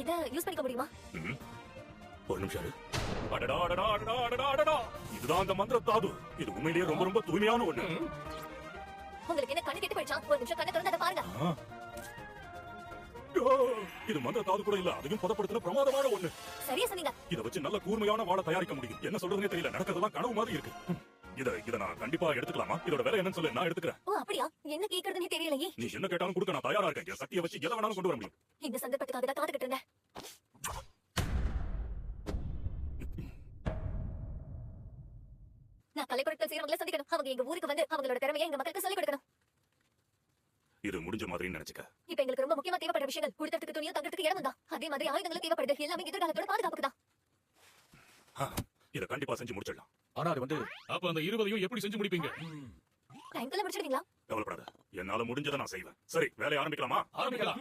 இத யூஸ் பண்ணிக்க முடியுமா? ஒரு நிமிஷம். அடடா அடடா அடடா அடடா அடடா, இதுதான் அந்த மந்திர தாது. இது உண்மையிலேயே ரொம்ப ரொம்ப தூய்மையான ஒண்ணு. உங்களுக்கு என்ன கண்ணு கெட்டு போயிடுச்சா? ஒரு நிமிஷம் கண்ணை திறந்து அதை பாருங்க. இது மந்திர தாது கூட இல்ல, அதையும் பதப்படுத்தின பிரமாதமான ஒண்ணு. சரியா சொன்னீங்க. இத வச்சு நல்ல கூர்மையான வாளை தயாரிக்க முடியும். என்ன சொல்றதுனே தெரியல, நடக்கிறதெல்லாம் கனவு மாதிரி இருக்கு. இத நான் கண்டிப்பா எடுத்துக்கலாமா? இதோட விலை என்னன்னு சொல்லு, நான் எடுத்துக்கிறேன். ஓ அப்படியா? என்ன கேக்குறதுனே தெரியலையே. நீ என்ன கேட்டாலும் கொடுக்க நான் தயாரா இருக்கேன். என் சக்தியை வச்சு எதை வேணாலும் கொண்டு வர முடியும். இந்த சந்தர்ப்பத்துக்காக தான் காத்துக்கிட்டு இருந்தேன். நான் கலைப்பொருட்கள் செய்யறவங்களை சந்திக்கணும். அவங்க எங்க ஊருக்கு வந்து அவங்களோட திறமையை எங்க மக்களுக்கு சொல்லிக் கொடுக்கணும். இது முடிஞ்ச மாதிரின்னு நினைச்சுக்க. இப்ப எங்களுக்கு ரொம்ப முக்கியமா தேவைப்படுற விஷயங்கள் குடிக்கிறதுக்கு துணியும் தங்கறதுக்கு இடமும் தான். அதே மாதிரி ஆயுதங்களும் தேவைப்படுது. எல்லாமே எதிர்காலத்தோட பாதுகாப்புக்கு தான். இத கண்டிப்பா செஞ்சு முடிச்சிடலாம். ஆனா அது வந்து அப்ப அந்த 20ஐயும் எப்படி செஞ்சு முடிப்பீங்க? டைம்குள்ள முடிச்சிடுவீங்களா? கவலைப்படாத, என்னால முடிஞ்சதை நான் செய்வேன். சரி, வேலையை ஆரம்பிக்கலாமா? ஆரம்பிக்கலாம்.